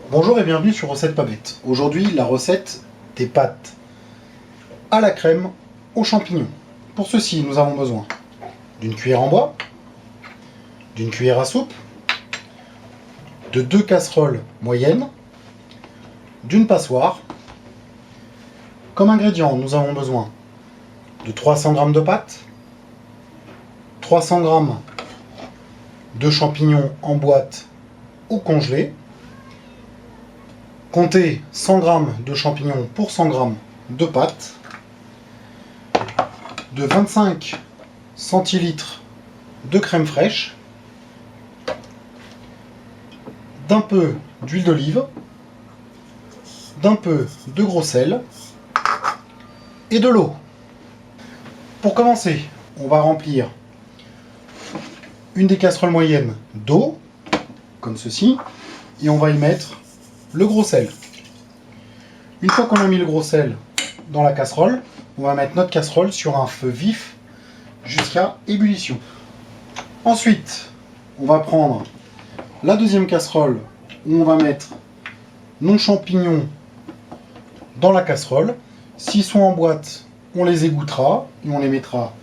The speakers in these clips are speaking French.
Bonjour et bienvenue sur Recette Pas Bête. Aujourd'hui, la recette des pâtes à la crème aux champignons. Pour ceci, nous avons besoin d'une cuillère en bois, d'une cuillère à soupe, de 2 casseroles moyennes, d'une passoire. Comme ingrédients, nous avons besoin de 300 g de pâtes, 300 g de champignons en boîte ou congelés. Comptez 100 g de champignons pour 100 g de pâtes, de 25 centilitres de crème fraîche, d'un peu d'huile d'olive, d'un peu de gros sel et de l'eau. Pour commencer, on va remplir une des casseroles moyennes d'eau, comme ceci, et on va y mettre le gros sel. Une fois qu'on a mis le gros sel dans la casserole, on va mettre notre casserole sur un feu vif jusqu'à ébullition. Ensuite, on va prendre la deuxième casserole où on va mettre nos champignons dans la casserole. S'ils sont en boîte, on les égouttera et on les mettra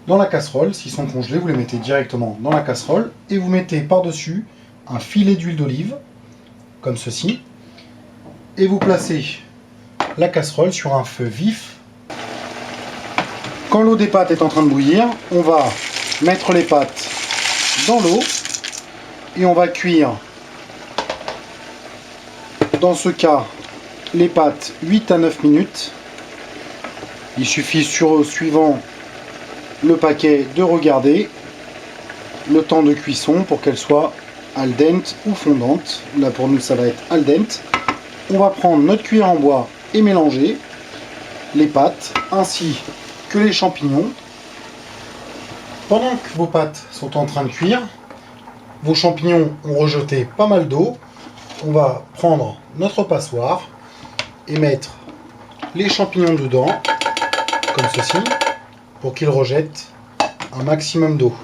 dans la casserole. S'ils sont congelés, vous les mettez directement dans la casserole et vous mettez par-dessus un filet d'huile d'olive, comme ceci, et vous placez la casserole sur un feu vif. Quand l'eau des pâtes est en train de bouillir, on va mettre les pâtes dans l'eau et on va cuire, dans ce cas, les pâtes 8 à 9 minutes. Il suffit, suivant le paquet, de regarder le temps de cuisson pour qu'elle soit al dente ou fondante. Là pour nous ça va être al dente. On va prendre notre cuillère en bois et mélanger les pâtes ainsi que les champignons. Pendant que vos pâtes sont en train de cuire, vos champignons ont rejeté pas mal d'eau. On va prendre notre passoire et mettre les champignons dedans, comme ceci, pour qu'ils rejettent un maximum d'eau.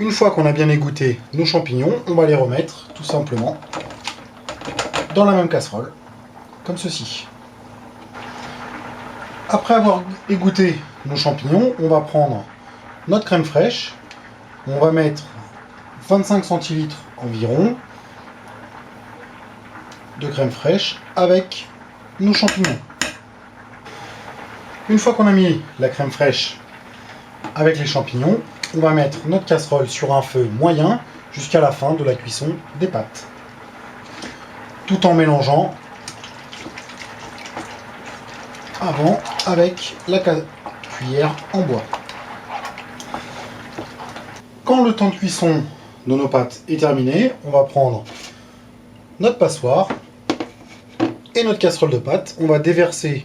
Une fois qu'on a bien égoutté nos champignons, on va les remettre tout simplement dans la même casserole, comme ceci. Après avoir égoutté nos champignons, on va prendre notre crème fraîche. On va mettre 25 centilitres environ de crème fraîche avec nos champignons. Une fois qu'on a mis la crème fraîche avec les champignons, on va mettre notre casserole sur un feu moyen jusqu'à la fin de la cuisson des pâtes, tout en mélangeant avant avec la cuillère en bois. Quand le temps de cuisson de nos pâtes est terminé, on va prendre notre passoire et notre casserole de pâtes. On va déverser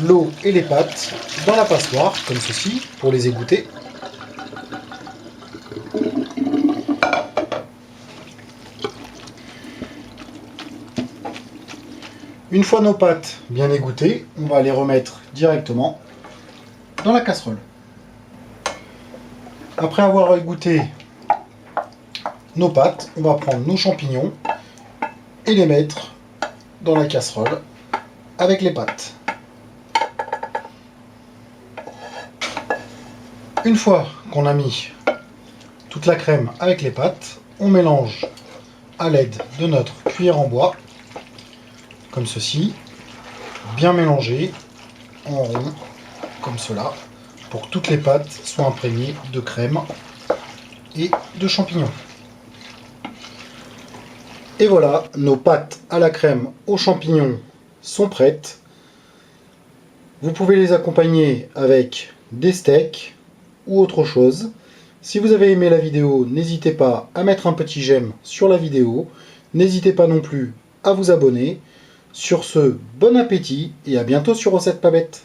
l'eau et les pâtes dans la passoire, comme ceci, pour les égoutter. Une fois nos pâtes bien égouttées, on va les remettre directement dans la casserole. Après avoir égoutté nos pâtes, on va prendre nos champignons et les mettre dans la casserole avec les pâtes. Une fois qu'on a mis toute la crème avec les pâtes, on mélange à l'aide de notre cuillère en bois, comme ceci, bien mélangé en rond, comme cela, pour que toutes les pâtes soient imprégnées de crème et de champignons. Et voilà, nos pâtes à la crème aux champignons sont prêtes. Vous pouvez les accompagner avec des steaks ou autre chose. Si vous avez aimé la vidéo, n'hésitez pas à mettre un petit j'aime sur la vidéo. N'hésitez pas non plus à vous abonner. Sur ce, bon appétit et à bientôt sur Recette Pas Bête.